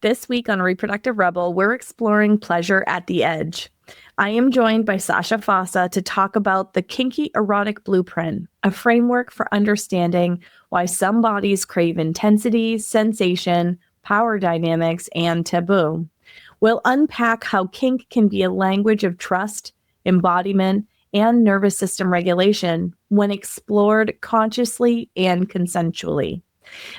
This week on Reproductive Rebel, we're exploring pleasure at the edge. I am joined by Sacha Fossa to talk about the Kinky Erotic Blueprint, a framework for understanding why some bodies crave intensity, sensation, power dynamics, and taboo. We'll unpack how kink can be a language of trust, embodiment, and nervous system regulation when explored consciously and consensually.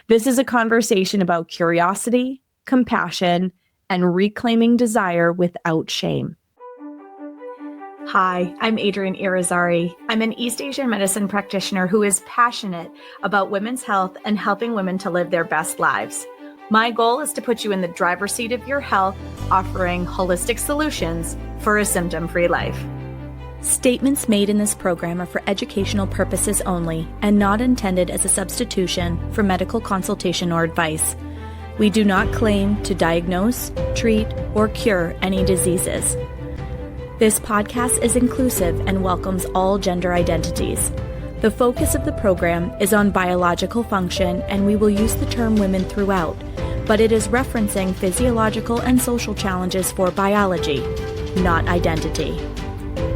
This is a conversation about curiosity, compassion, and reclaiming desire without shame. Hi, I'm Adrienne Irizarry. I'm an East Asian medicine practitioner who is passionate about women's health and helping women to live their best lives. My goal is to put you in the driver's seat of your health, offering holistic solutions for a symptom-free life. Statements made in this program are for educational purposes only and not intended as a substitution for medical consultation or advice. We do not claim to diagnose, treat, or cure any diseases. This podcast is inclusive and welcomes all gender identities. The focus of the program is on biological function, and we will use the term women throughout, but it is referencing physiological and social challenges for biology, not identity.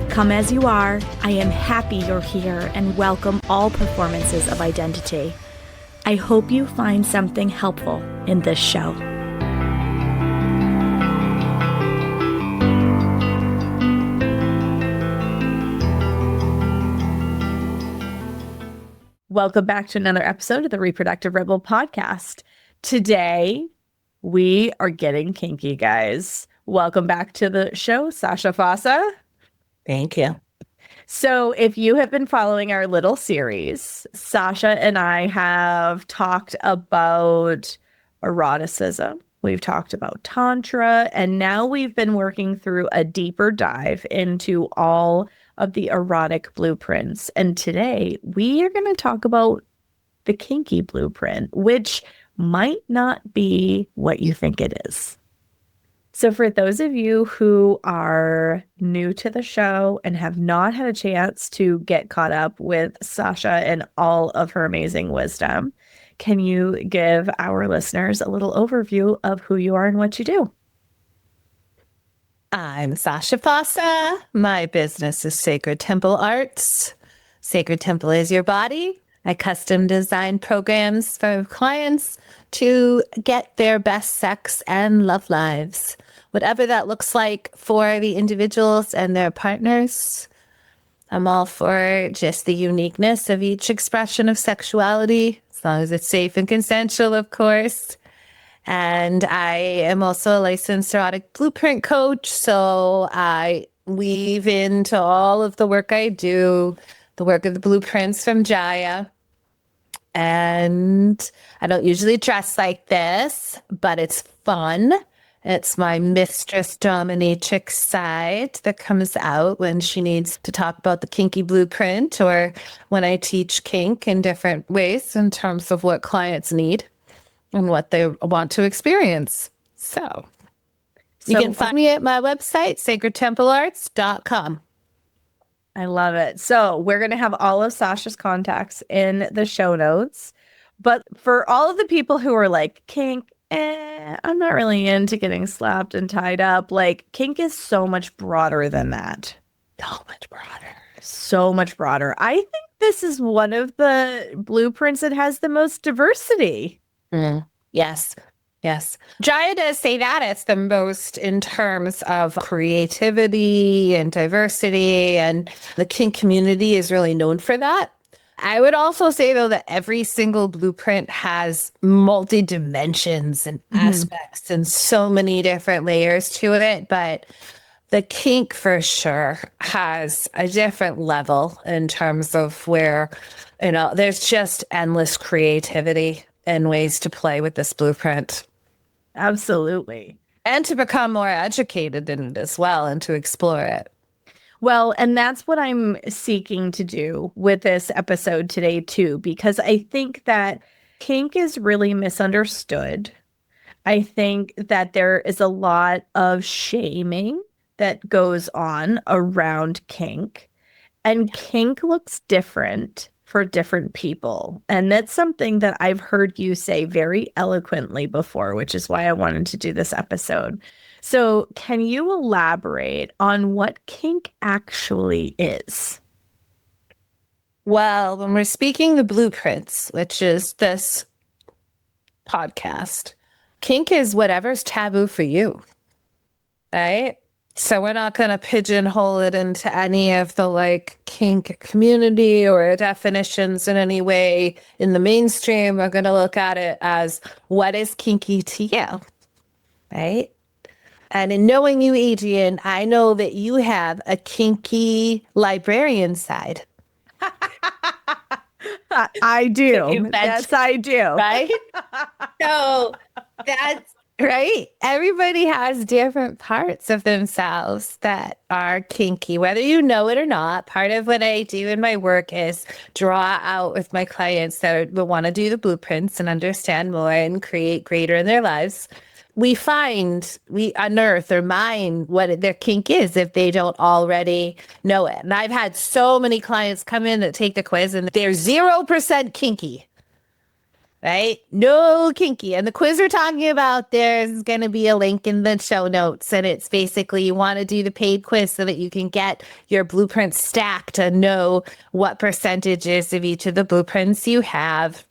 Come as you are, I am happy you're here and welcome all performances of identity. I hope you find something helpful in this show. Welcome back to another episode of the Reproductive Rebel Podcast. Today, we are getting kinky, guys. Welcome back to the show, Sacha Fossa. Thank you. So if you have been following our little series, Sacha and I have talked about eroticism. We've talked about Tantra, and now we've been working through a deeper dive into all of the erotic blueprints. And today we are going to talk about the Kinky Blueprint, which might not be what you think it is. So for those of you who are new to the show and have not had a chance to get caught up with Sacha and all of her amazing wisdom, can you give our listeners a little overview of who you are and what you do? I'm Sacha Fossa. My business is Sacred Temple Arts. Sacred Temple is your body. I custom design programs for clients to get their best sex and love lives. Whatever that looks like for the individuals and their partners. I'm all for just the uniqueness of each expression of sexuality, as long as it's safe and consensual, of course. And I am also a licensed erotic blueprint coach, so I weave into all of the work I do, the work of the blueprints from Jaya. And I don't usually dress like this, but it's fun. It's my mistress dominatrix side that comes out when she needs to talk about the kinky blueprint, or when I teach kink in different ways in terms of what clients need and what they want to experience. So you can find me at my website, sacredtemplearts.com. I love it. So we're going to have all of Sacha's contacts in the show notes. But for all of the people who are like, kink, I'm not really into getting slapped and tied up. Like, kink is so much broader than that. So much broader. So much broader. I think this is one of the blueprints that has the most diversity. Yes. Yes. Jaya does say that it's the most in terms of creativity and diversity, and the kink community is really known for that. I would also say, though, that every single blueprint has multi-dimensions and aspects and so many different layers to it. But the kink for sure has a different level in terms of where, there's just endless creativity and ways to play with this blueprint. Absolutely. And to become more educated in it as well and to explore it. Well, and that's what I'm seeking to do with this episode today, too, because I think that kink is really misunderstood. I think that there is a lot of shaming that goes on around kink, and kink looks different for different people. And that's something that I've heard you say very eloquently before, which is why I wanted to do this episode. So, can you elaborate on what kink actually is? Well, when we're speaking the blueprints, which is this podcast, kink is whatever's taboo for you, right? So we're not going to pigeonhole it into any of the like kink community or definitions in any way in the mainstream. We're going to look at it as what is kinky to you, right? And in knowing you, Adrienne, I know that you have a kinky librarian side. I do. Yes, I do. Right? So that's right. Everybody has different parts of themselves that are kinky, whether you know it or not. Part of what I do in my work is draw out with my clients that will want to do the blueprints and understand more and create greater in their lives. We unearth or mine what their kink is if they don't already know it. And I've had so many clients come in that take the quiz and they're 0% kinky, right? No kinky. And the quiz we're talking about, there's going to be a link in the show notes. And it's basically you want to do the paid quiz so that you can get your blueprint stack to know what percentages of each of the blueprints you have.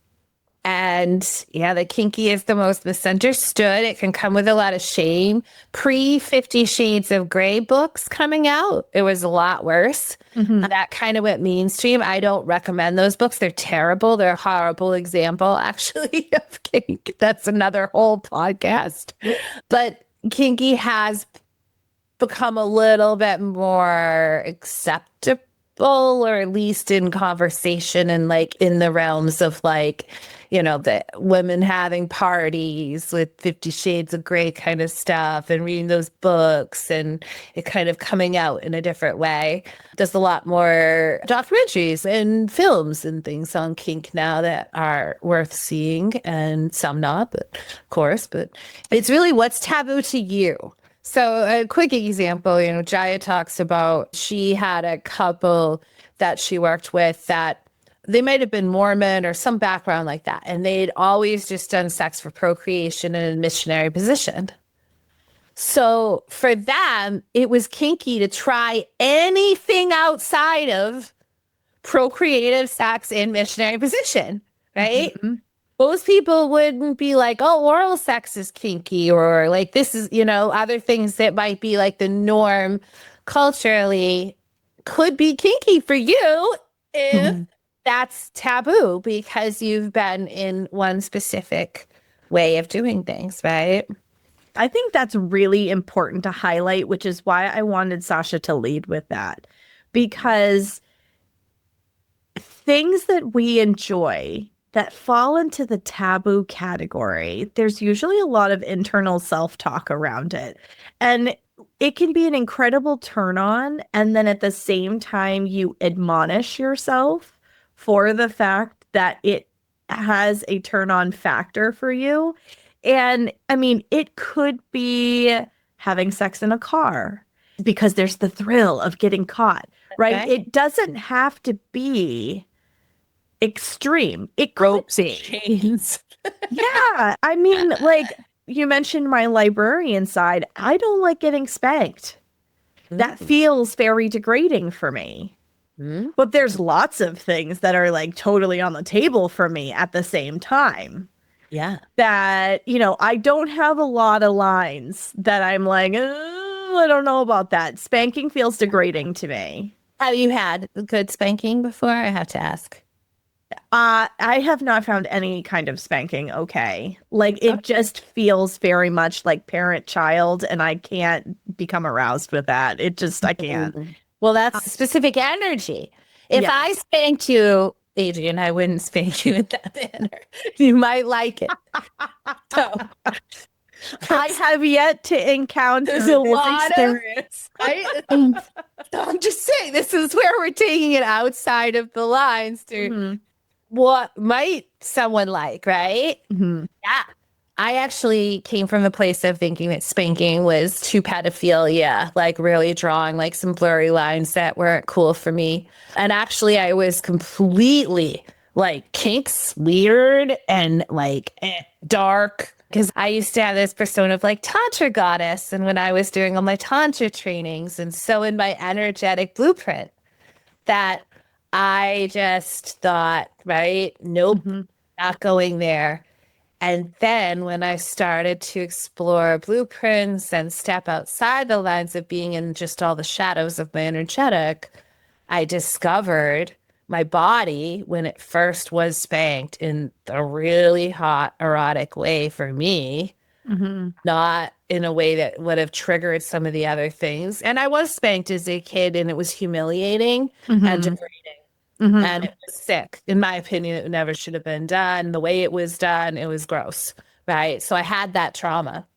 And yeah, the kinky is the most misunderstood. It can come with a lot of shame. Pre 50 Shades of Grey books coming out, it was a lot worse. That kind of went mainstream. I don't recommend those books. They're terrible. They're a horrible example, actually, of kink. That's another whole podcast. But kinky has become a little bit more acceptable, or at least in conversation and like in the realms of like, you know, the women having parties with 50 Shades of Grey kind of stuff and reading those books and it kind of coming out in a different way. There's a lot more documentaries and films and things on kink now that are worth seeing, and some not, but of course, but it's really what's taboo to you. So a quick example, you know, Jaya talks about she had a couple that she worked with that they might have been Mormon or some background like that. And they'd always just done sex for procreation in a missionary position. So for them, it was kinky to try anything outside of procreative sex in missionary position, right? Most people wouldn't be like, oh, oral sex is kinky, or like this is, you know, other things that might be like the norm culturally could be kinky for you if that's taboo because you've been in one specific way of doing things, right? I think that's really important to highlight, which is why I wanted Sacha to lead with that. Because things that we enjoy that fall into the taboo category, there's usually a lot of internal self-talk around it. And it can be an incredible turn on. And then at the same time, you admonish yourself for the fact that it has a turn on factor for you. And I mean, it could be having sex in a car because there's the thrill of getting caught, right? Okay. It doesn't have to be extreme. It rope chains. Yeah. I mean, like you mentioned my librarian side. I don't like getting spanked. That feels very degrading for me. But there's lots of things that are like totally on the table for me at the same time. Yeah. That, you know, I don't have a lot of lines that I'm like, I don't know about that. Spanking feels degrading to me. Have you had good spanking before? I have to ask. I have not found any kind of spanking okay. Like it just feels very much like parent-child, and I can't become aroused with that. It just, I can't. Well, that's specific energy. If I spanked you, Adrienne, I wouldn't spank you in that manner. You might like it. So I have yet to encounter. There's a lot of it. I'm just saying, this is where we're taking it outside of the lines to what might someone like, right? Yeah. I actually came from a place of thinking that spanking was to pedophilia, like really drawing like some blurry lines that weren't cool for me. And actually, I was completely like kinks, weird and like dark. Because I used to have this persona of like Tantra goddess. And when I was doing all my Tantra trainings, and so in my energetic blueprint, that I just thought, right, nope, not going there. And then when I started to explore blueprints and step outside the lines of being in just all the shadows of my energetic, I discovered my body when it first was spanked in a really hot, erotic way for me, not in a way that would have triggered some of the other things. And I was spanked as a kid, and it was humiliating and degrading. And it was sick. In my opinion, it never should have been done. The way it was done, it was gross, right? So I had that trauma.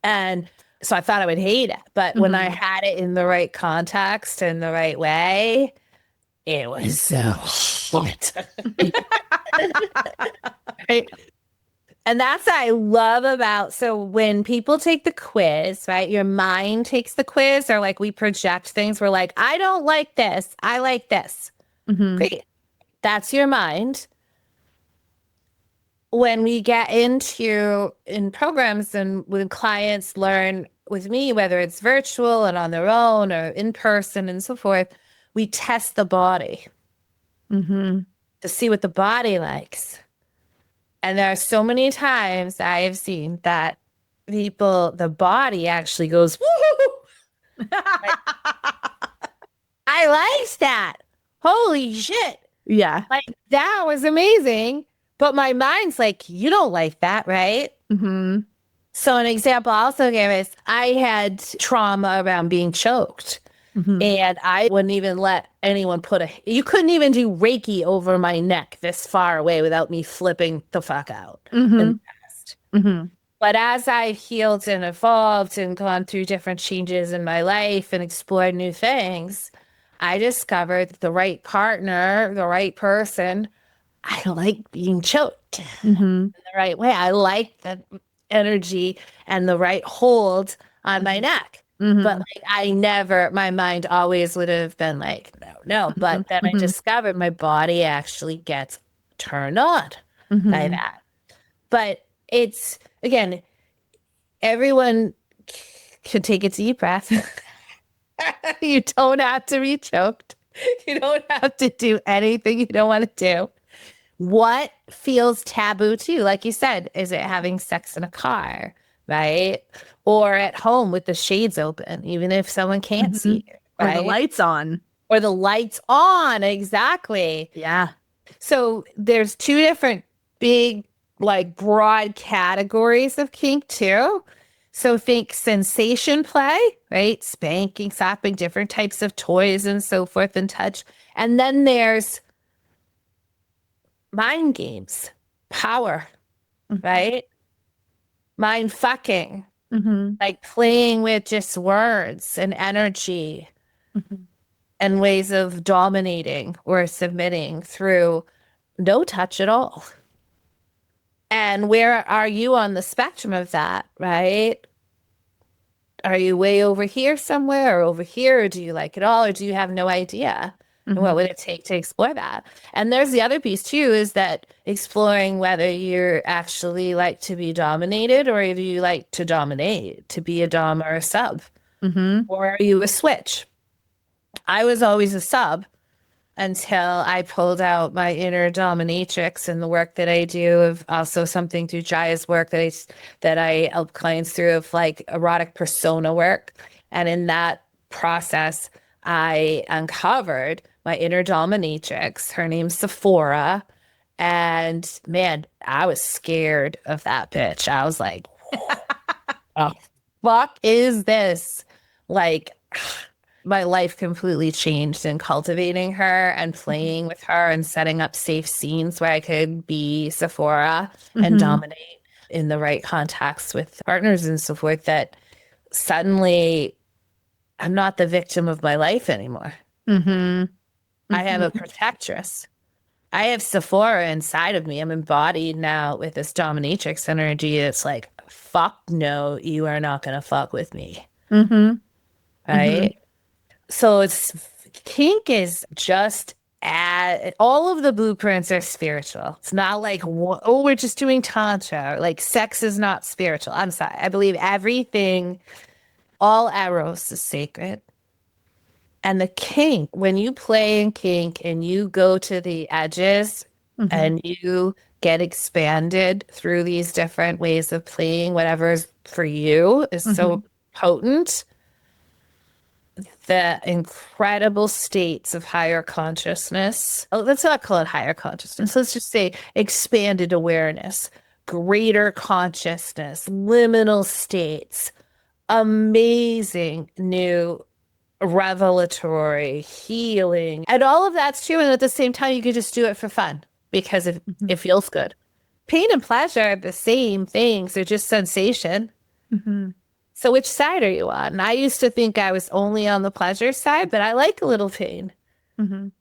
And so I thought I would hate it. But when I had it in the right context and the right way, it was so shit. Right? And that's what I love about, so when people take the quiz, right, your mind takes the quiz, or like we project things. We're like, I don't like this. I like this. Great. That's your mind. When we get into in programs and when clients learn with me, whether it's virtual and on their own or in person and so forth, we test the body to see what the body likes. And there are so many times I have seen that the body actually goes, woo! I like that. Holy shit. Yeah. Like, that was amazing. But my mind's like, you don't like that, right? So an example I also gave is I had trauma around being choked. And I wouldn't even let anyone you couldn't even do Reiki over my neck this far away without me flipping the fuck out. But as I've healed and evolved and gone through different changes in my life and explored new things, I discovered the right partner, the right person. I like being choked in the right way. I like the energy and the right hold on my neck. But like my mind always would have been like, no. But then I discovered my body actually gets turned on by that. But it's, again, everyone can take a deep breath. You don't have to be choked. You don't have to do anything you don't want to do. What feels taboo to you? Like you said, is it having sex in a car, right? Or at home with the shades open, even if someone can't see you, right? Or the lights on. Or the lights on, exactly. Yeah. So there's two different big, like broad categories of kink too. So think sensation play, right? Spanking, slapping, different types of toys and so forth and touch. And then there's mind games, power, right? Mind fucking, like playing with just words and energy and ways of dominating or submitting through no touch at all. And where are you on the spectrum of that, right? Are you way over here somewhere or over here? Or do you like it all? Or do you have no idea? And what would it take to explore that? And there's the other piece too, is that exploring whether you're actually like to be dominated or do you like to dominate, to be a dom or a sub? Or are you a switch? I was always a sub until I pulled out my inner dominatrix and the work that I do, of also something through Jaya's work that I help clients through, of like erotic persona work. And in that process, I uncovered my inner dominatrix. Her name's Sephora. And man, I was scared of that bitch. I was like, oh, fuck is this? Like, my life completely changed in cultivating her and playing with her and setting up safe scenes where I could be Sephora and dominate in the right context with partners and so forth, that suddenly I'm not the victim of my life anymore. I have a protectress. I have Sephora inside of me. I'm embodied now with this dominatrix energy. It's like, fuck no, you are not going to fuck with me. Mm-hmm. Mm-hmm. Right. So it's kink is just all of the blueprints are spiritual. It's not like, oh, we're just doing tantra. Like sex is not spiritual. I'm sorry. I believe everything, all eros is sacred. And the kink, when you play in kink and you go to the edges and you get expanded through these different ways of playing, whatever's for you is so potent. The incredible states of higher consciousness. Oh, let's not call it higher consciousness. Let's just say expanded awareness, greater consciousness, liminal states, amazing new revelatory healing. And all of that's true. And at the same time, you can just do it for fun because it feels good. Pain and pleasure are the same things. They're just sensation. So which side are you on? And I used to think I was only on the pleasure side, but I like a little pain.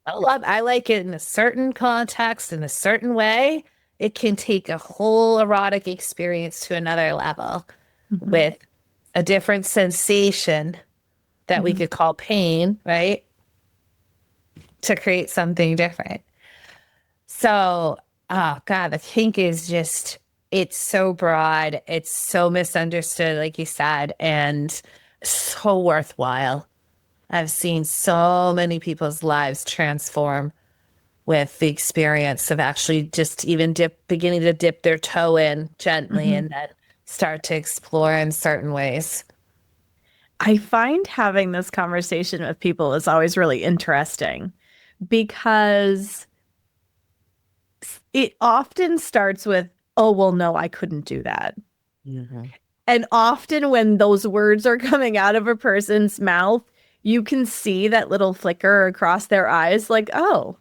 I like it in a certain context, in a certain way. It can take a whole erotic experience to another level with a different sensation that we could call pain, right? To create something different. So, oh God, the kink is just, it's so broad. It's so misunderstood, like you said, and so worthwhile. I've seen so many people's lives transform with the experience of actually just even beginning to dip their toe in gently and then start to explore in certain ways. I find having this conversation with people is always really interesting because it often starts with, oh, well, no, I couldn't do that. And often when those words are coming out of a person's mouth, you can see that little flicker across their eyes like, oh,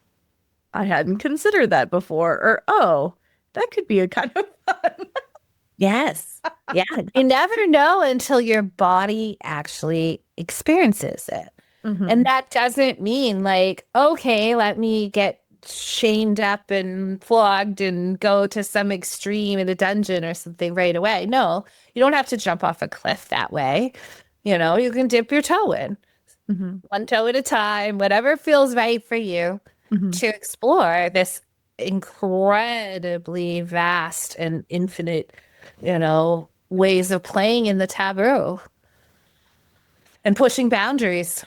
I hadn't considered that before. Or, oh, that could be a kind of fun. Yes. Yeah. You never know until your body actually experiences it. And that doesn't mean like, okay, let me get chained up and flogged and go to some extreme in a dungeon or something right away. No, you don't have to jump off a cliff that way. You know, you can dip your toe in one toe at a time, whatever feels right for you to explore this incredibly vast and infinite, you know, ways of playing in the taboo and pushing boundaries.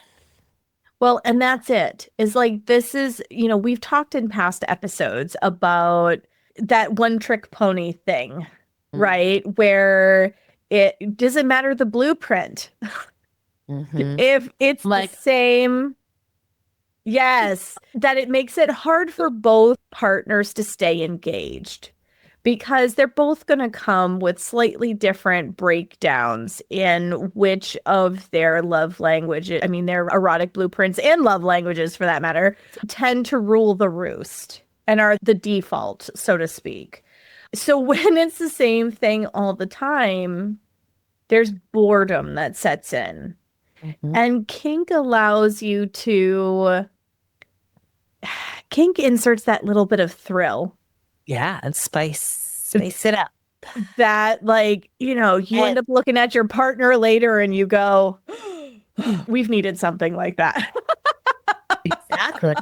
Well, and that's it. Is like, this is, you know, we've talked in past episodes about that one trick pony thing, right? Where it doesn't matter the blueprint. If it's like the same, yes, that it makes it hard for both partners to stay engaged because they're both going to come with slightly different breakdowns in which of their love languages, I mean, their erotic blueprints and love languages for that matter, tend to rule the roost and are the default, so to speak. So when it's the same thing all the time, there's boredom that sets in. And kink allows you to, kink inserts that little bit of thrill. Yeah, and spice it up. That, like, you know, you end up looking at your partner later and you go, we've needed something like that. Exactly.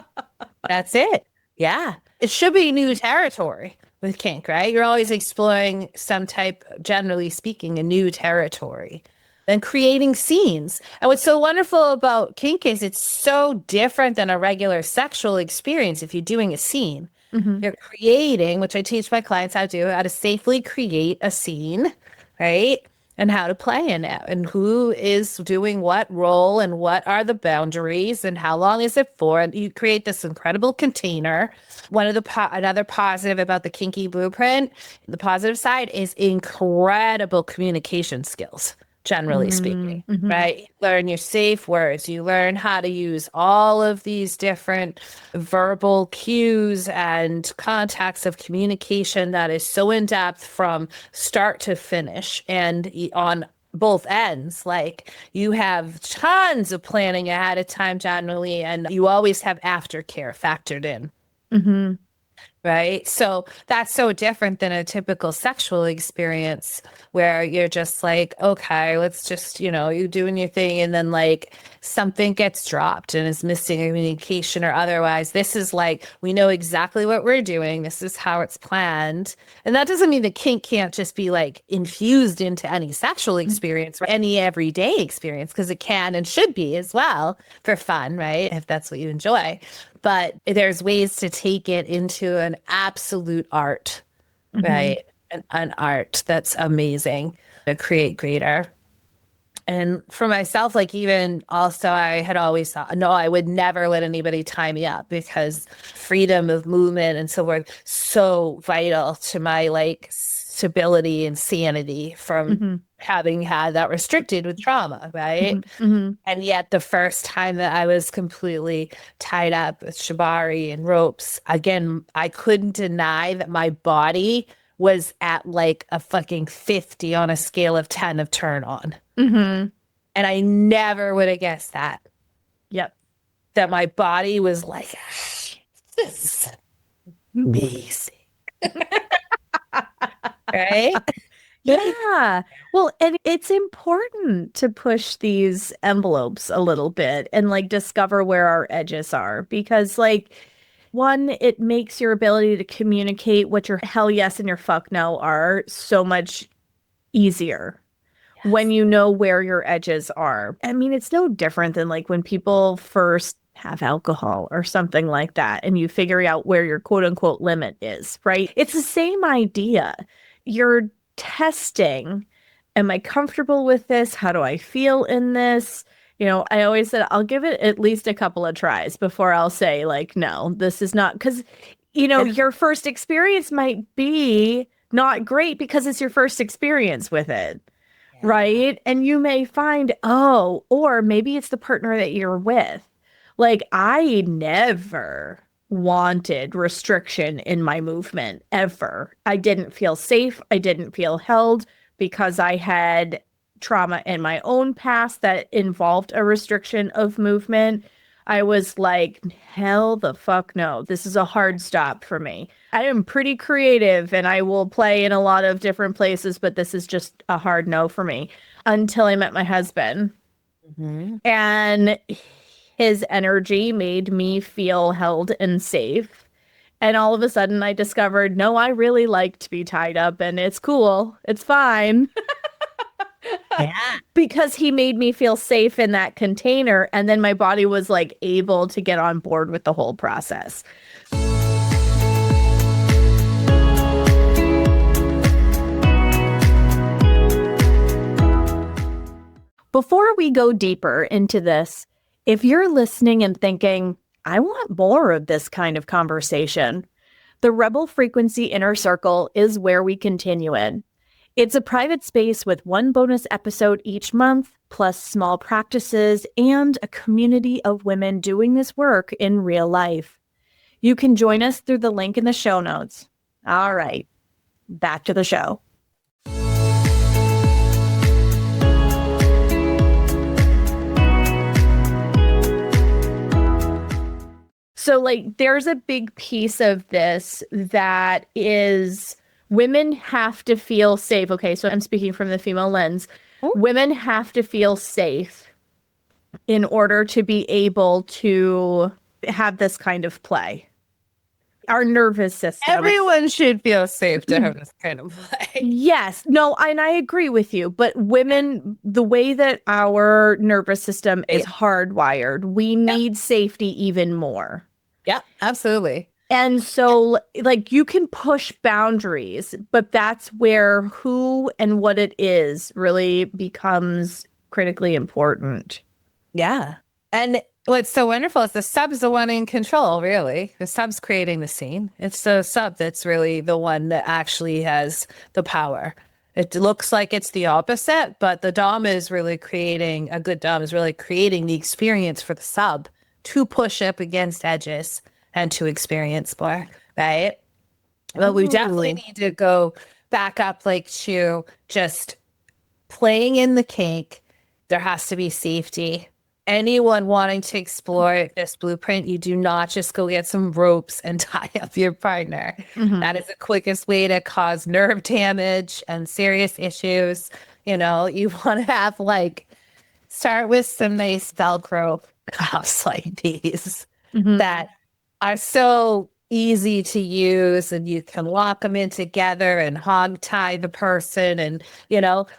That's it. Yeah. It should be new territory with kink, right? You're always exploring some type, generally speaking, a new territory. Then creating scenes. And what's so wonderful about kink is it's so different than a regular sexual experience if you're doing a scene. You're creating, which I teach my clients how to do, how to safely create a scene, right? And how to play in it and who is doing what role and what are the boundaries and how long is it for. And you create this incredible container. One of the another positive about the Kinky Blueprint, the positive side is incredible communication skills. Generally speaking, right? You learn your safe words. You learn how to use all of these different verbal cues and contacts of communication that is so in depth from start to finish and on both ends. Like you have tons of planning ahead of time generally, and you always have aftercare factored in. Right. So that's so different than a typical sexual experience where you're just like, okay, let's just, you doing your thing. And then like something gets dropped and is missing communication or otherwise. This is like, we know exactly what we're doing. This is how it's planned. And that doesn't mean the kink can't just be like infused into any sexual experience or any everyday experience, because it can and should be as well for fun, right? If that's what you enjoy. But there's ways to take it into an absolute art, right? An art that's amazing to create greater. And for myself, like even also, I had always thought, no, I would never let anybody tie me up because freedom of movement and so forth, so vital to my like stability and sanity from having had that restricted with trauma, right? And yet the first time that I was completely tied up with shibari and ropes, again, I couldn't deny that my body was at like a fucking 50 on a scale of 10 of turn on. And I never would have guessed that. Yep. That my body was like, this is amazing. Right? Yeah. Well, and it's important to push these envelopes a little bit and like discover where our edges are because like one, it makes your ability to communicate what your hell yes and your fuck no are so much easier when you know where your edges are. I mean, it's no different than like when people first have alcohol or something like that and you figure out where your quote unquote limit is, right? It's the same idea. You're testing, am I comfortable with this? How do I feel in this? I always said I'll give it at least a couple of tries before I'll say like, no, this is not, because, your first experience might be not great because it's your first experience with it. Yeah. Right. And you may find, or maybe it's the partner that you're with. Like I never wanted restriction in my movement ever. I didn't feel safe. I didn't feel held because I had trauma in my own past that involved a restriction of movement. I was like, hell the fuck no. This is a hard stop for me. I am pretty creative and I will play in a lot of different places, but this is just a hard no for me until I met my husband. And his energy made me feel held and safe. And all of a sudden I discovered, no, I really like to be tied up and it's cool. It's fine. Yeah. Because he made me feel safe in that container. And then my body was like able to get on board with the whole process. Before we go deeper into this, if you're listening and thinking, I want more of this kind of conversation, the Rebel Frequency Inner Circle is where we continue in. It's a private space with one bonus episode each month, plus small practices and a community of women doing this work in real life. You can join us through the link in the show notes. All right, back to the show. So like there's a big piece of this that is women have to feel safe. Okay, so I'm speaking from the female lens. Women have to feel safe in order to be able to have this kind of play. Our nervous system. Everyone should feel safe to have this kind of play. Yes. No, and I agree with you. But women, the way that our nervous system is hardwired, we need safety even more. Yeah, absolutely. And so, like, you can push boundaries, but that's where who and what it is really becomes critically important. Yeah. And what's so wonderful is the sub's the one in control, really. The sub's creating the scene. It's the sub that's really the one that actually has the power. It looks like it's the opposite, but the dom is really creating, a good dom is really creating the experience for the sub to push up against edges and to experience more, right? But we definitely need to go back up like to just playing in the kink. There has to be safety. anyone wanting to explore this blueprint, you do not just go get some ropes and tie up your partner. Mhm. That is the quickest way to cause nerve damage and serious issues. You want to have start with some nice Velcro cuffs like these Mhm. that are so easy to use, and you can lock them in together and hog tie the person, and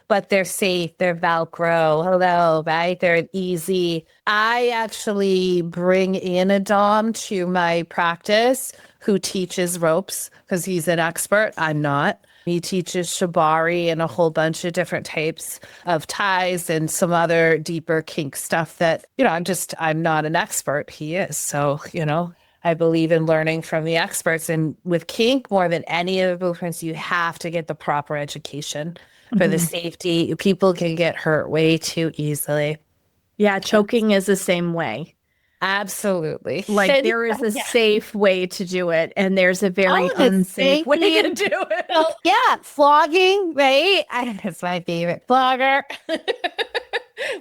but they're safe, they're Velcro, hello, right? They're easy. I actually bring in a dom to my practice who teaches ropes because he's an expert. I'm not. He teaches shibari and a whole bunch of different types of ties and some other deeper kink stuff that, I'm not an expert. He is. So, I believe in learning from the experts. And with kink, more than any of the blueprints, you have to get the proper education for the safety. People can get hurt way too easily. Yeah, choking is the same way. Absolutely. There is a safe way to do it, and there's a very unsafe way to do it. So, yeah, flogging, right? That's my favorite flogger.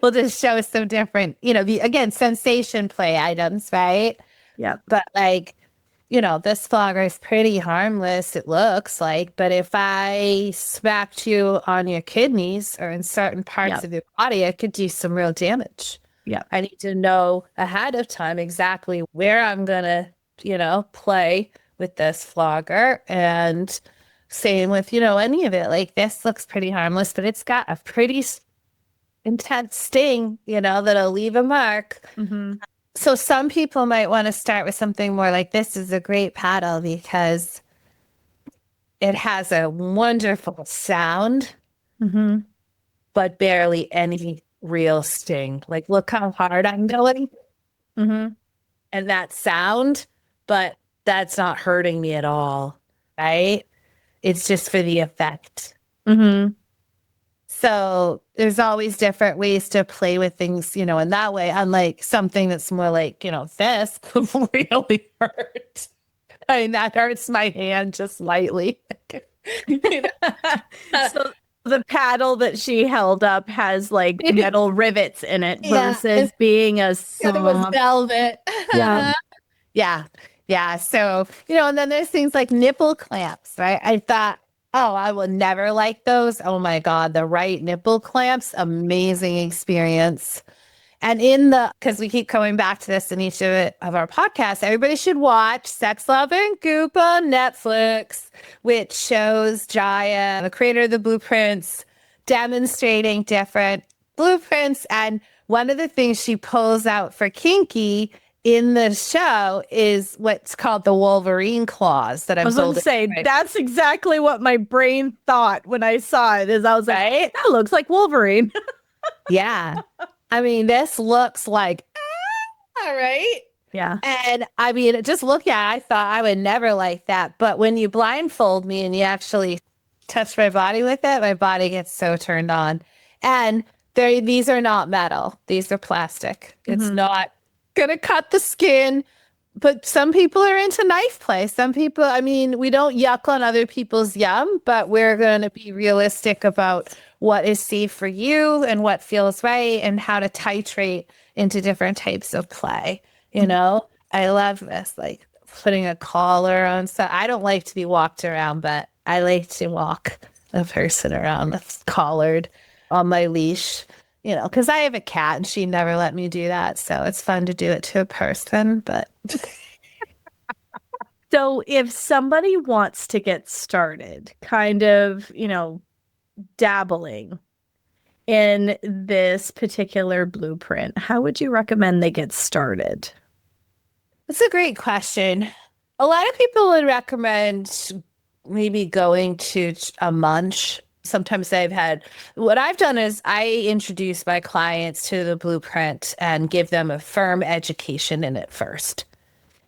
We'll just show some different, again, sensation play items, right? Yeah. But this flogger is pretty harmless, it looks like. But if I smacked you on your kidneys or in certain parts of your body, it could do some real damage. Yeah. I need to know ahead of time exactly where I'm going to, play with this flogger. And same with, any of it. Like, this looks pretty harmless, but it's got a pretty intense sting, that'll leave a mark. Mm-hmm. So some people might want to start with something more like this is a great paddle because it has a wonderful sound, but barely any real sting. Like, look how hard I'm going. And that sound, but that's not hurting me at all, right? It's just for the effect. So there's always different ways to play with things, in that way, unlike something that's more like, this really hurt. I mean, that hurts my hand just lightly. So the paddle that she held up has metal rivets in it versus being a soft velvet. Yeah. So, and then there's things like nipple clamps, right? I thought, oh, I will never like those. Oh my God, the right nipple clamps, amazing experience. And because we keep coming back to this in each of our podcasts, everybody should watch Sex, Love, and Goop on Netflix, which shows Jaya, the creator of the blueprints, demonstrating different blueprints. And one of the things she pulls out for Kinky in the show is what's called the Wolverine claws that I'm going to say. That's exactly what my brain thought when I saw it. Is I was like, that looks like Wolverine. Yeah. I mean, this looks like, all right. Yeah. And I mean, just look at it, I thought I would never like that. But when you blindfold me and you actually touch my body with it, my body gets so turned on. And these are not metal. These are plastic. It's not going to cut the skin. But some people are into knife play. Some people, I mean, we don't yuck on other people's yum, but we're going to be realistic about what is safe for you and what feels right and how to titrate into different types of play. I love this, like putting a collar on. So I don't like to be walked around, but I like to walk a person around that's collared on my leash. Because I have a cat and she never let me do that. So it's fun to do it to a person, but. So if somebody wants to get started, kind of, dabbling in this particular blueprint, how would you recommend they get started? That's a great question. A lot of people would recommend maybe going to a munch. Sometimes what I've done is I introduce my clients to the blueprint and give them a firm education in it first.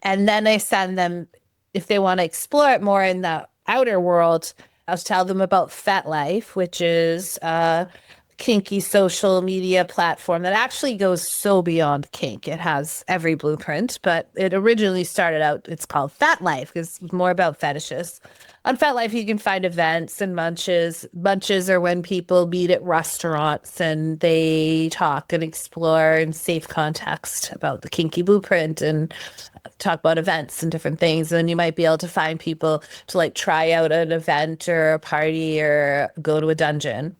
And then I send them, if they want to explore it more in the outer world, I'll tell them about FetLife, which is kinky social media platform that actually goes so beyond kink. It has every blueprint, but it originally started out, it's called Fat Life, because it's more about fetishes. On Fat Life, you can find events and munches. Munches are when people meet at restaurants and they talk and explore in safe context about the kinky blueprint and talk about events and different things. And then you might be able to find people to like try out an event or a party or go to a dungeon.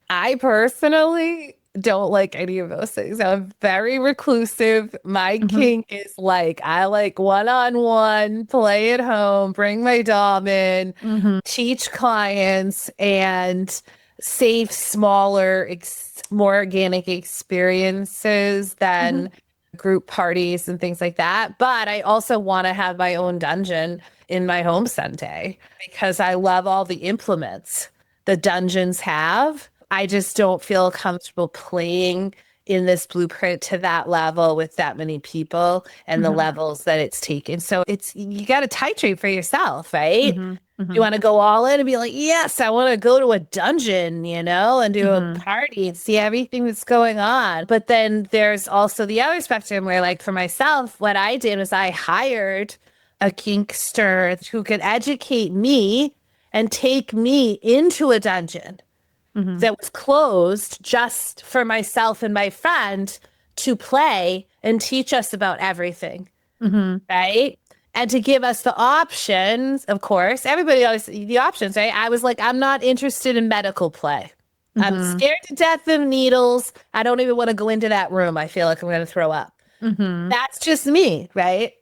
I personally don't like any of those things. I'm very reclusive. My kink is like, I like one-on-one, play at home, bring my dom in, teach clients, and save smaller, more organic experiences than group parties and things like that. But I also want to have my own dungeon in my home someday because I love all the implements the dungeons have. I just don't feel comfortable playing in this blueprint to that level with that many people and the levels that it's taken. So you got to titrate for yourself, right? You want to go all in and be like, yes, I want to go to a dungeon, and do a party and see everything that's going on. But then there's also the other spectrum where, like, for myself, what I did was I hired a kinkster who could educate me and take me into a dungeon that was closed just for myself and my friend to play and teach us about everything, right? And to give us the options, of course. Everybody always, the options, right? I was like, I'm not interested in medical play. I'm scared to death of needles. I don't even want to go into that room. I feel like I'm going to throw up. That's just me, right?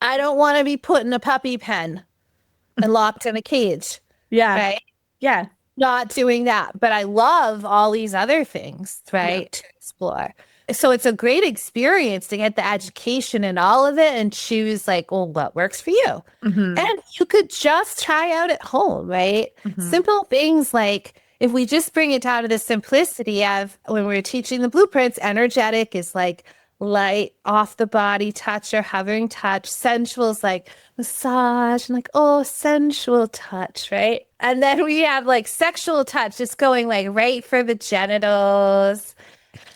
I don't want to be put in a puppy pen and locked in a cage. Yeah. Right? Yeah. Not doing that, but I love all these other things, right, to explore. So it's a great experience to get the education and all of it and choose like, well, what works for you? And you could just try out at home, right? Simple things like if we just bring it down to the simplicity of when we're teaching the blueprints, energetic is like light off the body touch or hovering touch. Sensual is like massage and like, oh, sensual touch, right? And then we have like sexual touch, just going like right for the genitals.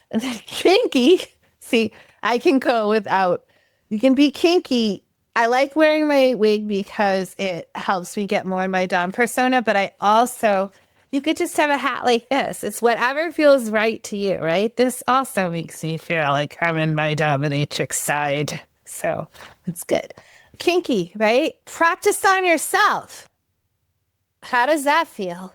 And then kinky, see, I can go without. You can be kinky. I like wearing my wig because it helps me get more in my dom persona, but you could just have a hat like this. It's whatever feels right to you, right? This also makes me feel like I'm in my dominatrix side. So it's good. Kinky, right? Practice on yourself. How does that feel?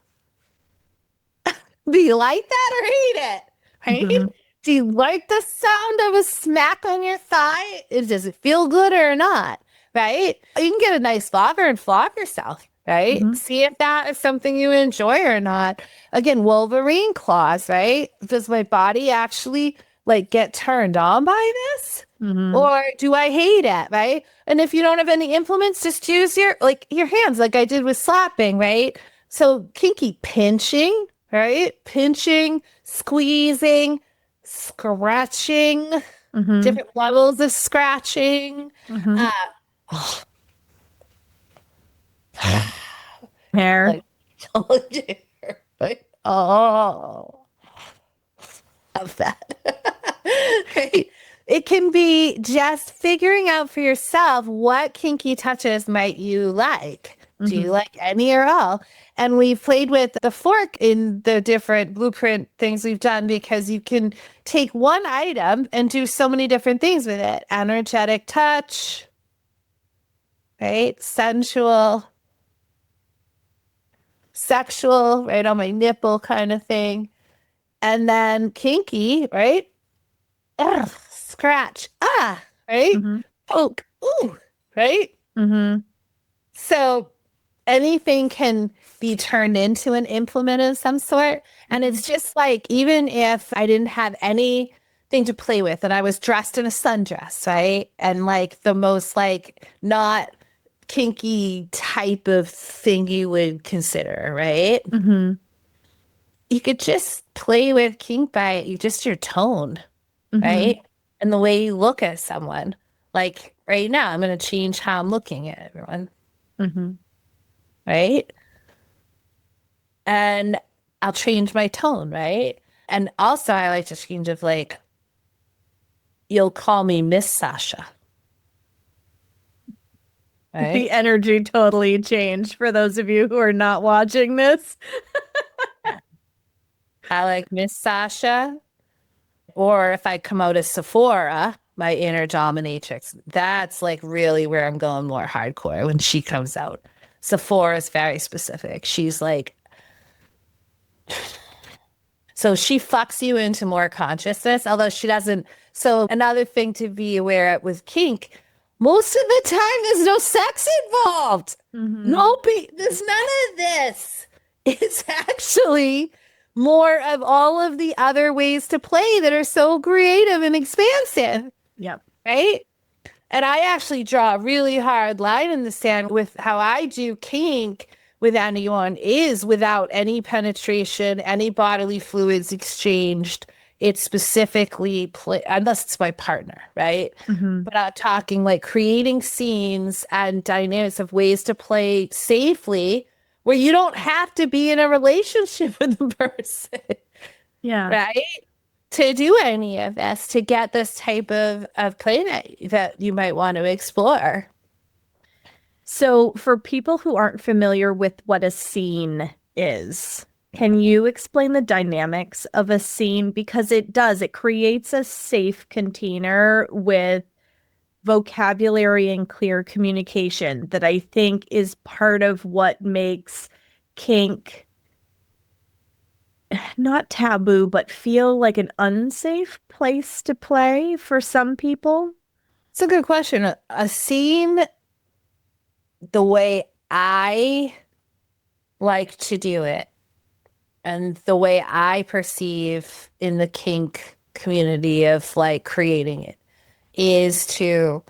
Do you like that or hate it? Right? Do you like the sound of a smack on your thigh? Does it feel good or not? Right? You can get a nice flogger and flog yourself. Right? See if that is something you enjoy or not. Again, Wolverine claws, right? Does my body actually like get turned on by this? Or do I hate it, right? And if you don't have any implements, just use your hands like I did with slapping, right? So kinky pinching, right? Pinching, squeezing, scratching, different levels of scratching. Hair. Oh, love that. Right? It can be just figuring out for yourself what kinky touches might you like. Do you like any or all? And we've played with the fork in the different blueprint things we've done because you can take one item and do so many different things with it. Energetic touch, right? Sensual, sexual, right on my nipple kind of thing. And then kinky, right? Ugh, scratch, right? Poke, ooh, right? So anything can be turned into an implement of some sort. And it's just like, even if I didn't have anything to play with and I was dressed in a sundress, right? And like the most like not kinky type of thing you would consider, right? You could just play with kink by just your tone, right? And the way you look at someone. Like right now, I'm going to change how I'm looking at everyone. Right? And I'll change my tone, right? And also I like to change of like, you'll call me Miss Sacha. Right? The energy totally changed for those of you who are not watching this. I like Miss Sacha. Or if I come out as Sephora, my inner dominatrix, that's like really where I'm going more hardcore when she comes out. Sephora is very specific. She's like, so she fucks you into more consciousness, although she doesn't. So another thing to be aware of with kink, most of the time there's no sex involved. There's none of this. It's actually more of all of the other ways to play that are so creative and expansive. Yep. Right? And I actually draw a really hard line in the sand with how I do kink with anyone is without any penetration, any bodily fluids exchanged. It's specifically unless it's my partner, right? But I'm talking like creating scenes and dynamics of ways to play safely where you don't have to be in a relationship with the person. Yeah. Right? To do any of this, to get this type of play that you might want to explore. So for people who aren't familiar with what a scene is, can you explain the dynamics of a scene? Because it creates a safe container with vocabulary and clear communication that I think is part of what makes kink not taboo, but feel like an unsafe place to play for some people. It's a good question. A scene, the way I like to do it and the way I perceive in the kink community of like creating it is to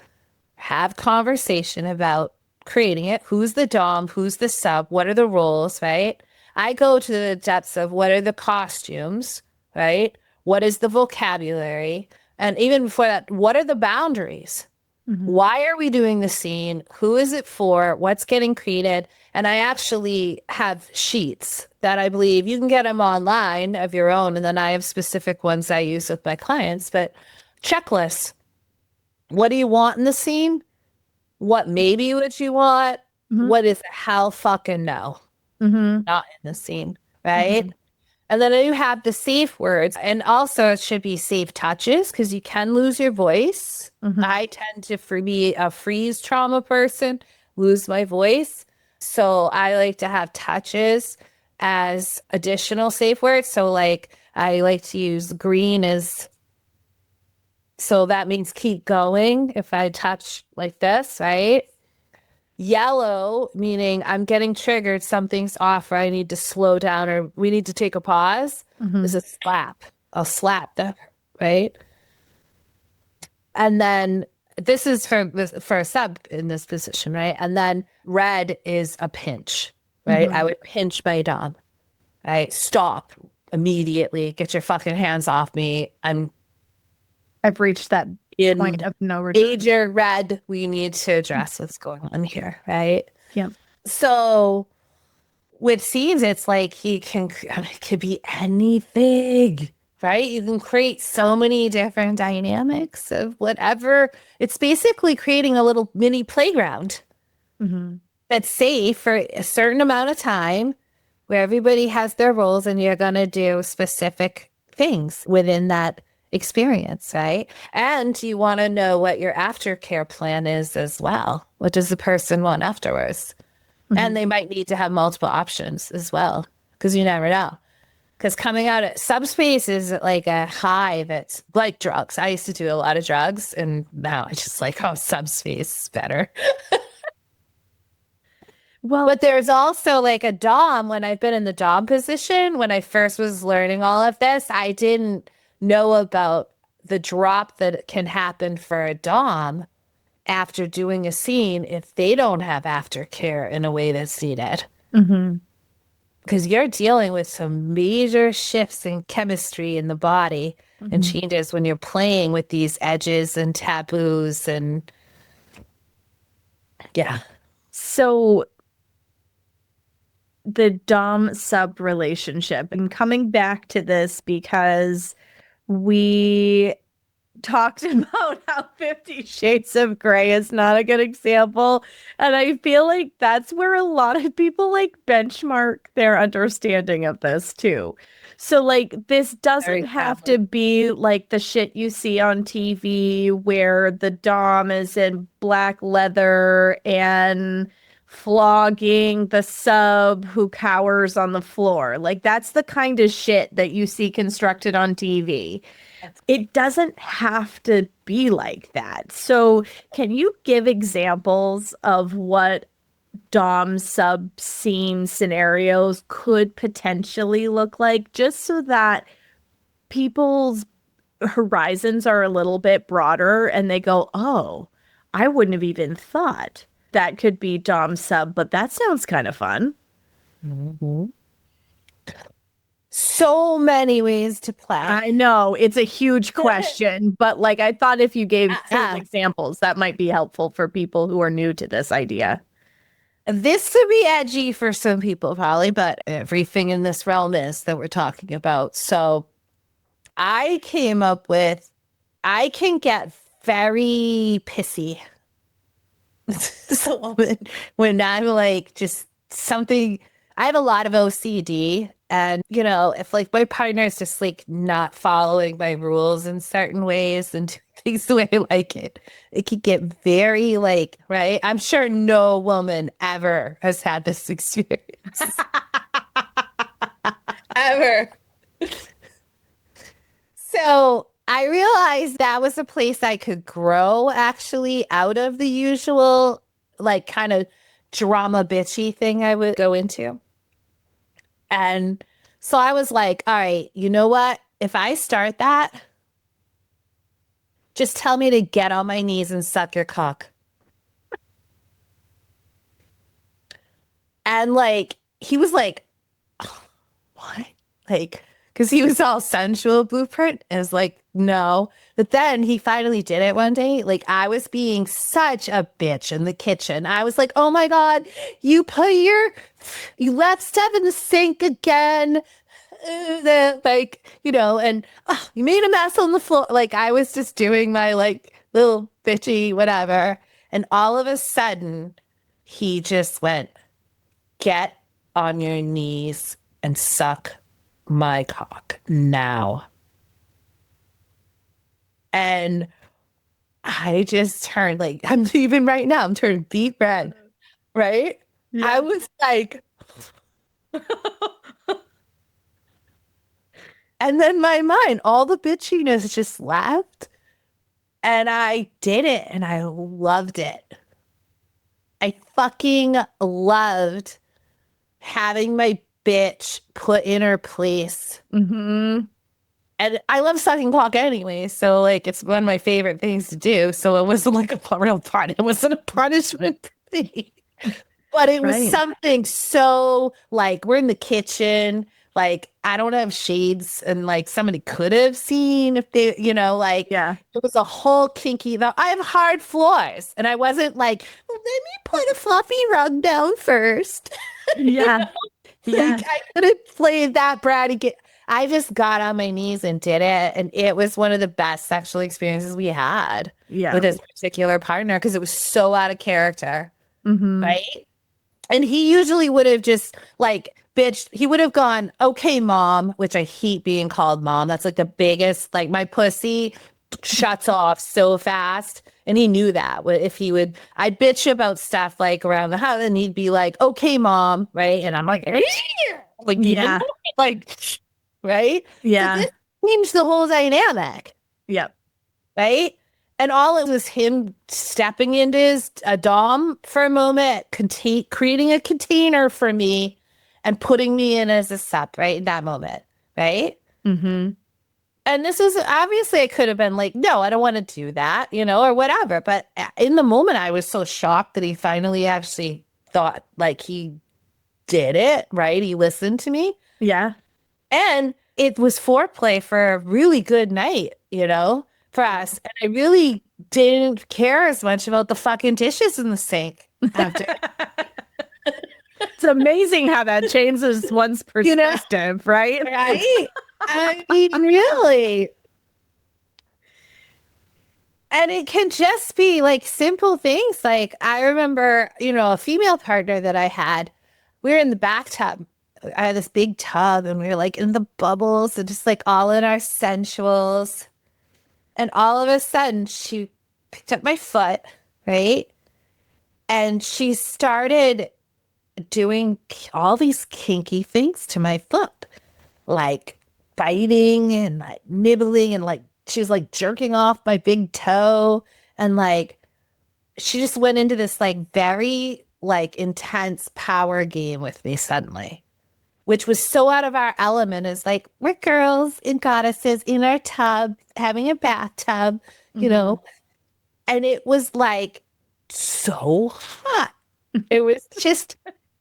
have conversation about creating it. Who's the dom? Who's the sub? What are the roles, right? I go to the depths of what are the costumes, right? What is the vocabulary? And even before that, what are the boundaries? Why are we doing the scene? Who is it for? What's getting created? And I actually have sheets that I believe you can get them online of your own. And then I have specific ones I use with my clients, but checklists. What do you want in the scene? What maybe would you want? What is hell fucking no? Not in the scene, right? And then you have the safe words. And also it should be safe touches because you can lose your voice. I tend to, for me, a freeze trauma person, lose my voice. So I like to have touches as additional safe words. So like I like to use green as, so that means keep going if I touch like this, right? Yellow, meaning I'm getting triggered, something's off, or I need to slow down, or we need to take a pause, is a slap. I'll slap them, right? And then this is for a sub in this position, right? And then red is a pinch, right? I would pinch my dom, right? Stop immediately. Get your fucking hands off me. I've reached that point of no return. Major red, we need to address what's going on here, right? Yep. So with scenes, it's like it could be anything, right? You can create so many different dynamics of whatever. It's basically creating a little mini playground that's safe for a certain amount of time where everybody has their roles and you're going to do specific things within that experience, right? And you want to know what your aftercare plan is as well. What does the person want afterwards? And they might need to have multiple options as well, because you never know. Because coming out at subspace is like a high that's like drugs. I used to do a lot of drugs, and now I just like, oh, subspace is better. Well, but there's also like a dom. When I've been in the dom position, when I first was learning all of this, I didn't know about the drop that can happen for a dom after doing a scene if they don't have aftercare in a way that's needed. Because you're dealing with some major shifts in chemistry in the body and changes when you're playing with these edges and taboos and So the dom sub relationship. I'm coming back to this because we talked about how 50 Shades of Grey is not a good example. And I feel like that's where a lot of people like benchmark their understanding of this too. So like this doesn't have to be like the shit you see on TV where the dom is in black leather and flogging the sub who cowers on the floor. Like that's the kind of shit that you see constructed on TV. It doesn't have to be like that. So, can you give examples of what dom sub scene scenarios could potentially look like, just so that people's horizons are a little bit broader and they go, oh, I wouldn't have even thought that could be dom sub, but that sounds kind of fun. Mm-hmm. So many ways to play. I know it's a huge question, but like I thought if you gave some examples, that might be helpful for people who are new to this idea. This would be edgy for some people probably, but everything in this realm is that we're talking about. So I came up with, I can get very pissy. So when I'm like just something, I have a lot of OCD. And, you know, if like my partner is just like not following my rules in certain ways and doing things the way I like it could get very like, right? I'm sure no woman ever has had this experience. Ever. So I realized that was a place I could grow actually out of the usual like kind of drama bitchy thing I would go into. And so I was like, all right, you know what? If I start that, just tell me to get on my knees and suck your cock. And like, he was like, oh, what? Like, because he was all sensual blueprint. And was like, no. But then he finally did it one day. Like, I was being such a bitch in the kitchen. I was like, oh my God, you left stuff in the sink again. Like, you know, and you made a mess on the floor. Like, I was just doing my like little bitchy whatever. And all of a sudden, he just went, get on your knees and suck my cock now. And I just turned like, I'm even right now, I'm turning deep red, right? Yeah. I was like, and then my mind, all the bitchiness just left. And I did it and I loved it. I fucking loved having my bitch put in her place. Mm-hmm. And I love sucking cock anyway, so like it's one of my favorite things to do. So it wasn't like a real part. It wasn't a punishment for me. But it was something so like we're in the kitchen, like I don't have shades and like somebody could have seen if they, you know, like it was a whole kinky though. I have hard floors and I wasn't like, well, let me put a fluffy rug down first. Yeah. Like I could have played that bratty I just got on my knees and did it. And it was one of the best sexual experiences we had with this particular partner because it was so out of character. Mm-hmm. Right. And he usually would have just like, bitch, he would have gone, okay, mom, which I hate being called mom. That's like the biggest, like my pussy shuts off so fast. And he knew that if he would, I'd bitch about stuff like around the house and he'd be like, okay, mom. Right. And I'm like, like, right? Yeah. So this changed the whole dynamic. Yep. Right? And all it was him stepping into his dom for a moment, creating a container for me and putting me in as a sub, right? In that moment. Right? Mm-hmm. And this was obviously I could have been like, no, I don't want to do that, you know, or whatever. But in the moment, I was so shocked that he finally actually thought like he did it, right? He listened to me. Yeah. And it was foreplay for a really good night, you know, for us. And I really didn't care as much about the fucking dishes in the sink after. It's amazing how that changes one's perspective, right? Right? I mean, really. And it can just be like simple things. Like I remember, a female partner that I had, we were in the bathtub. I had this big tub and we were like in the bubbles and just like all in our sensuals. And all of a sudden she picked up my foot, right? And she started doing all these kinky things to my foot, like biting and like nibbling and like she was like jerking off my big toe. And like she just went into this like very like intense power game with me suddenly, which was so out of our element. Is like we're girls and goddesses in our tub having a bathtub, and it was like so hot. It was just,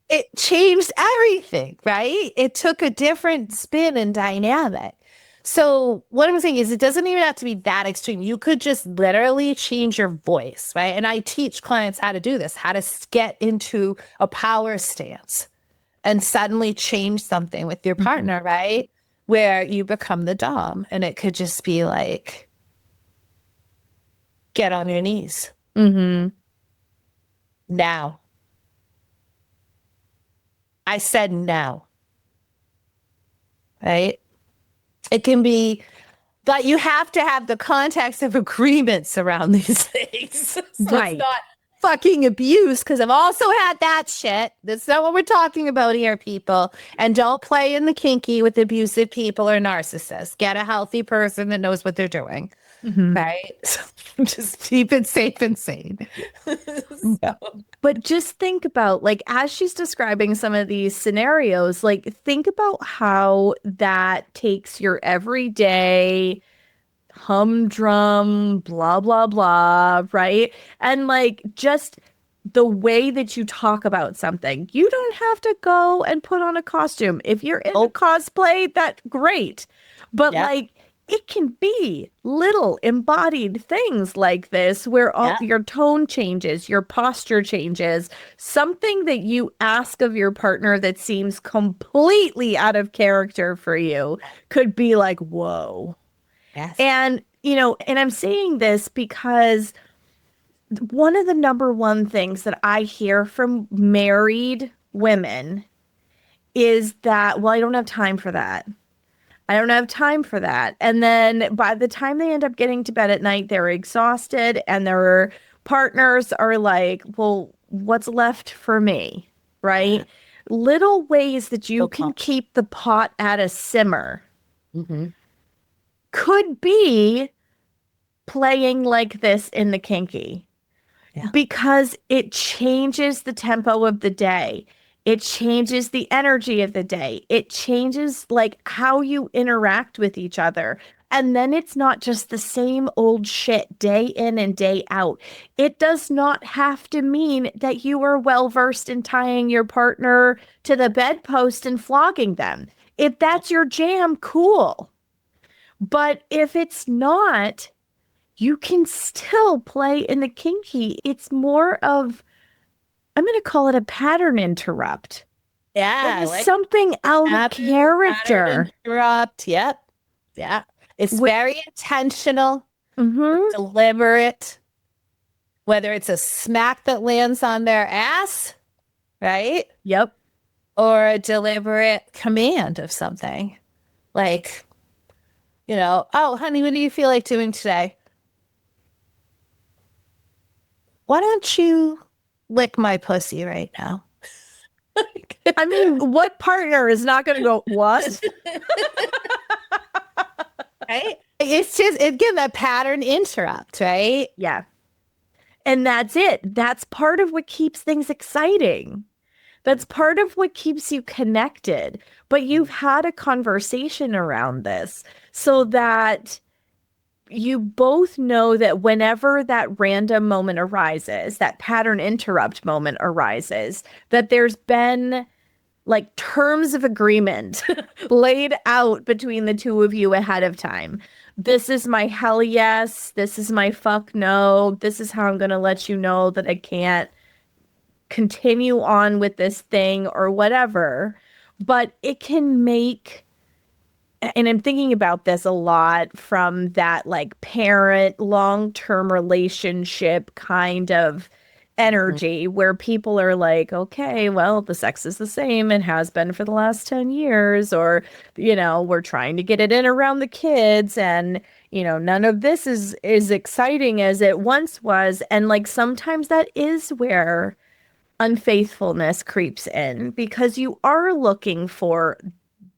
it changed everything, right? It took a different spin and dynamic. So what I'm saying is it doesn't even have to be that extreme. You could just literally change your voice, right? And I teach clients how to do this, how to get into a power stance and suddenly change something with your partner, right? Where you become the dom. And it could just be like, get on your knees. Now. I said no. Right? It can be, but you have to have the context of agreements around these things. So Right. It's not fucking abuse, because I've also had that shit. That's not what we're talking about here, people. And don't play in the kinky with abusive people or narcissists. Get a healthy person that knows what they're doing. Right? So just keep it safe and sane. So. But just think about, like, as she's describing some of these scenarios, like, think about how that takes your everyday humdrum, blah, blah, blah, right? And like, just the way that you talk about something. You don't have to go and put on a costume. If you're in a cosplay, that's great. But like, it can be little embodied things like this where all your tone changes, your posture changes, something that you ask of your partner that seems completely out of character for you could be like, whoa. Yes. And, and I'm saying this because one of the number one things that I hear from married women is that, well, I don't have time for that. I don't have time for that. And then by the time they end up getting to bed at night, they're exhausted and their partners are like, well, what's left for me? Right? Little ways that you can keep the pot at a simmer could be playing like this in the kinky because it changes the tempo of the day. It changes the energy of the day. It changes like how you interact with each other. And then it's not just the same old shit day in and day out. It does not have to mean that you are well versed in tying your partner to the bedpost and flogging them. If that's your jam, cool. But if it's not, you can still play in the kinky. It's more of, I'm going to call it a pattern interrupt. Yeah. Like something out of character. Interrupt. Yep. Yeah. It's very intentional, deliberate, whether it's a smack that lands on their ass, right? Yep. Or a deliberate command of something. Like, oh, honey, what do you feel like doing today? Why don't you lick my pussy right now? I mean, what partner is not going to go, what? Right? It's just, again, that pattern interrupt, right? Yeah. And that's it. That's part of what keeps things exciting. That's part of what keeps you connected. But you've had a conversation around this so that you both know that whenever that random moment arises, that pattern interrupt moment arises, that there's been like terms of agreement laid out between the two of you ahead of time. This is my hell yes. This is my fuck no. This is how I'm going to let you know that I can't continue on with this thing or whatever. But it can make, and I'm thinking about this a lot from that like parent long-term relationship kind of energy where people are like, okay, well, the sex is the same and has been for the last 10 years, or, we're trying to get it in around the kids, and, none of this is exciting as it once was. And like sometimes that is where unfaithfulness creeps in, because you are looking for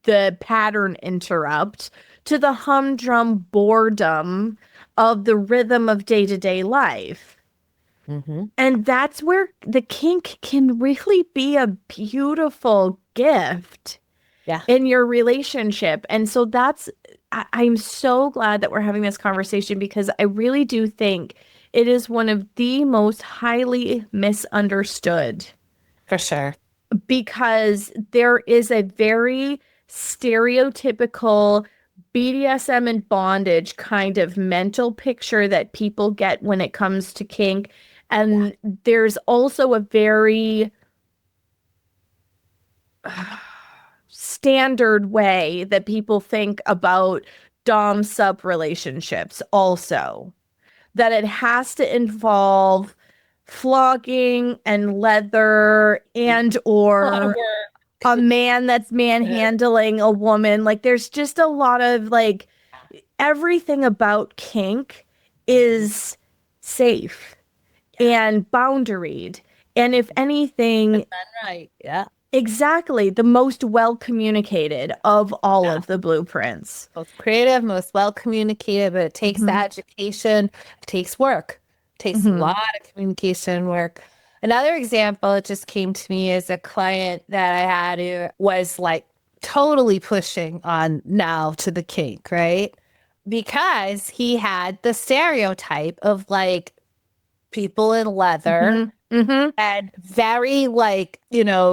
the pattern interrupt to the humdrum boredom of the rhythm of day-to-day life. And that's where the kink can really be a beautiful gift in your relationship. And so I'm so glad that we're having this conversation, because I really do think it is one of the most highly misunderstood. For sure. Because there is a very stereotypical BDSM and bondage kind of mental picture that people get when it comes to kink. And there's also a very standard way that people think about dom-sub relationships also. That it has to involve flogging and leather and or a man that's manhandling a woman. Like there's just a lot of like everything about kink is safe and boundaried. And if anything, right. Yeah. Exactly. The most well communicated of all of the blueprints. Most creative, most well communicated, but it takes the education, it takes work. It takes a lot of communication work. Another example that just came to me is a client that I had who was like totally pushing on now to the kink, right? Because he had the stereotype of like people in leather and very like,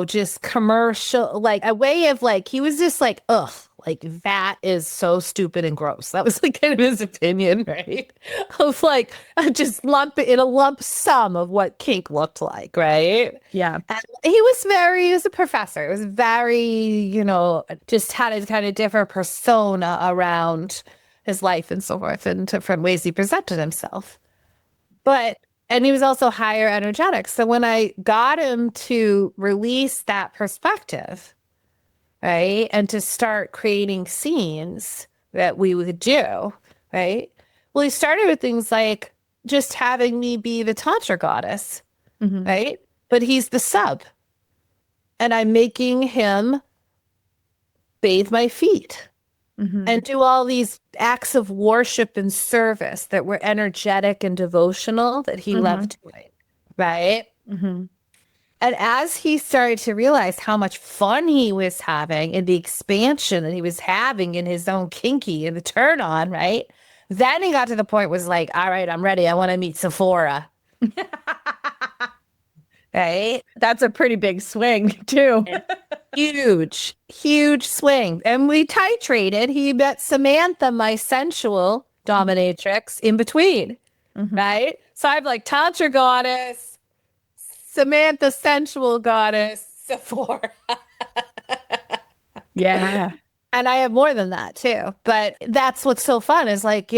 just commercial, like a way of like, he was just like, ugh, like that is so stupid and gross. That was like kind of his opinion, right? Of like just lump it in a lump sum of what kink looked like, right? Yeah. And he was a professor. It was very, just had a kind of different persona around his life and so forth, and different ways he presented himself. And he was also higher energetic. So when I got him to release that perspective, right, and to start creating scenes that we would do, right? Well, he started with things like just having me be the Tantra goddess, right? But he's the sub. And I'm making him bathe my feet. And do all these acts of worship and service that were energetic and devotional that he loved doing, right? And as he started to realize how much fun he was having and the expansion that he was having in his own kinky and the turn on, right? Then he got to the point was like, all right, I'm ready. I want to meet Sephora. Right? That's a pretty big swing too. Huge swing. And we titrated. He met Samantha, my sensual dominatrix, in between. Right? So I'm like Tantra goddess, Samantha sensual goddess, Sephora. Yeah. And I have more than that too. But that's what's so fun is like,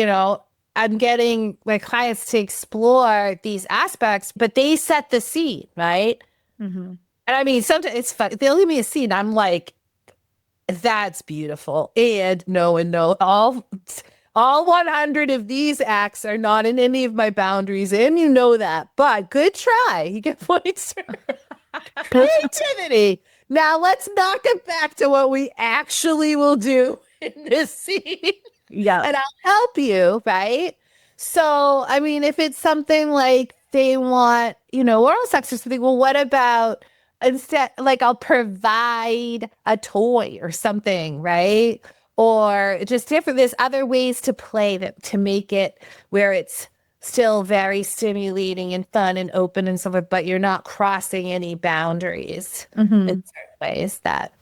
I'm getting my clients to explore these aspects, but they set the scene, right? And I mean, sometimes it's fun. They'll give me a scene. I'm like, that's beautiful. And no, all 100 of these acts are not in any of my boundaries. And you know that, but good try. You get points for creativity. Now let's knock it back to what we actually will do in this scene. Yeah. And I'll help you, right? So, I mean, if it's something like they want, oral sex or something, well, what about instead, like I'll provide a toy or something, right? Or just different, there's other ways to play that to make it where it's still very stimulating and fun and open and so forth, but you're not crossing any boundaries in certain ways that,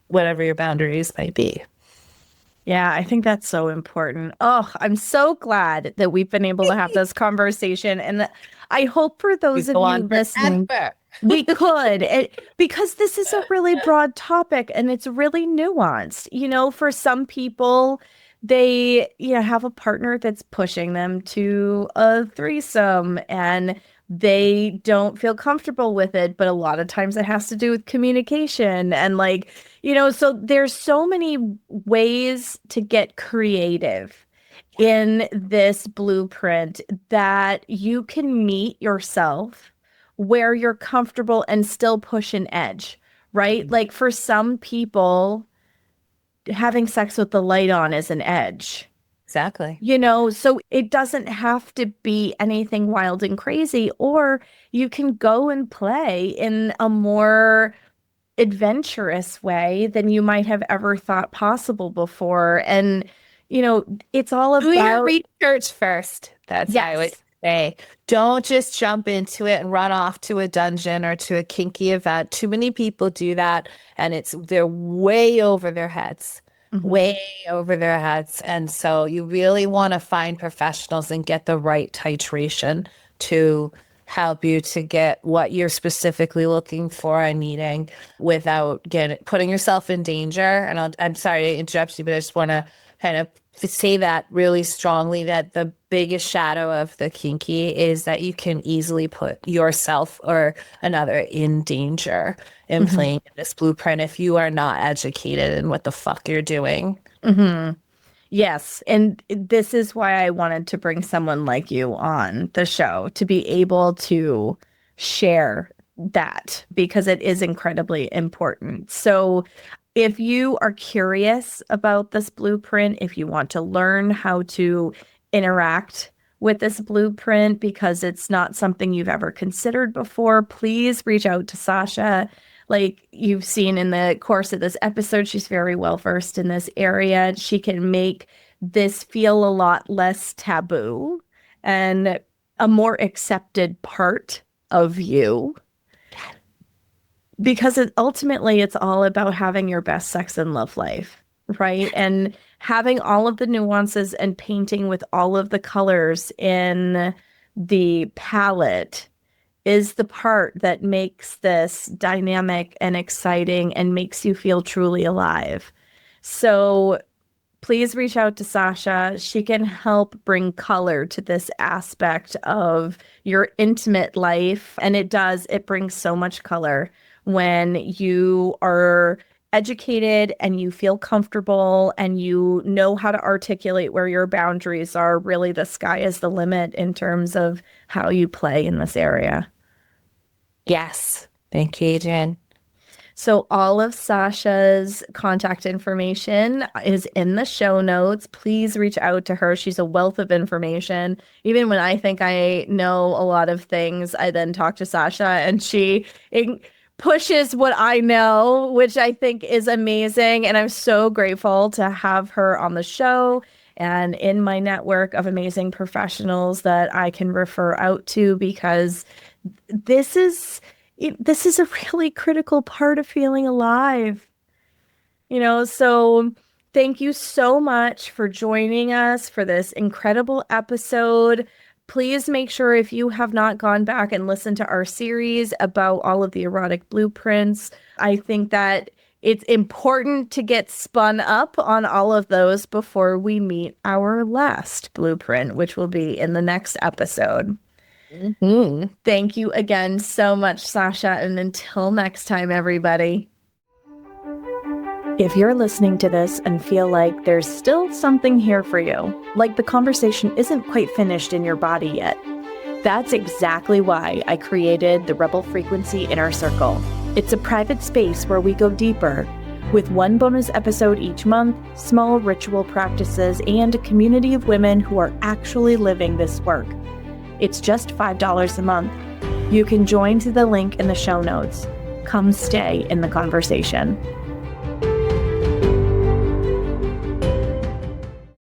whatever your boundaries might be. Yeah, I think that's so important. Oh, I'm so glad that we've been able to have this conversation. And I hope for those of you listening, We could, because this is a really broad topic and it's really nuanced. For some people, they have a partner that's pushing them to a threesome and they don't feel comfortable with it, but a lot of times it has to do with communication and so there's so many ways to get creative in this blueprint that you can meet yourself where you're comfortable and still push an edge, right? Like for some people, having sex with the light on is an edge. Exactly. So it doesn't have to be anything wild and crazy, or you can go and play in a more adventurous way than you might have ever thought possible before. And, it's all about... Do your research first. That's yes. what I would say. Don't just jump into it and run off to a dungeon or to a kinky event. Too many people do that, and they're way over their heads. Way over their heads. And so you really want to find professionals and get the right titration to help you to get what you're specifically looking for and needing without putting yourself in danger. And I'm sorry to interrupt you, but I just want to kind of say that really strongly, that the biggest shadow of the kinky is that you can easily put yourself or another in danger in playing this blueprint if you are not educated in what the fuck you're doing. Yes. And this is why I wanted to bring someone like you on the show, to be able to share that, because it is incredibly important. So if you are curious about this blueprint, if you want to learn how to interact with this blueprint because it's not something you've ever considered before, please reach out to Sacha. Like you've seen in the course of this episode, she's very well versed in this area. She can make this feel a lot less taboo and a more accepted part of you. Because ultimately, it's all about having your best sex and love life, right? And having all of the nuances and painting with all of the colors in the palette is the part that makes this dynamic and exciting and makes you feel truly alive. So please reach out to Sacha. She can help bring color to this aspect of your intimate life. And it brings so much color when you are educated and you feel comfortable and you know how to articulate where your boundaries are. Really, the sky is the limit in terms of how you play in this area. Yes. Thank you, Adrienne. So all of Sacha's contact information is in the show notes. Please reach out to her. She's a wealth of information. Even when I think I know a lot of things, I then talk to Sacha and she pushes what I know, which I think is amazing. And I'm so grateful to have her on the show and in my network of amazing professionals that I can refer out to, because this is a really critical part of feeling alive. So thank you so much for joining us for this incredible episode. Please make sure, if you have not gone back and listened to our series about all of the erotic blueprints, I think that it's important to get spun up on all of those before we meet our last blueprint, which will be in the next episode. Thank you again so much, Sacha. And until next time, everybody. If you're listening to this and feel like there's still something here for you, like the conversation isn't quite finished in your body yet, that's exactly why I created the Rebel Frequency Inner Circle. It's a private space where we go deeper, with one bonus episode each month, small ritual practices, and a community of women who are actually living this work. It's just $5 a month. You can join through the link in the show notes. Come stay in the conversation.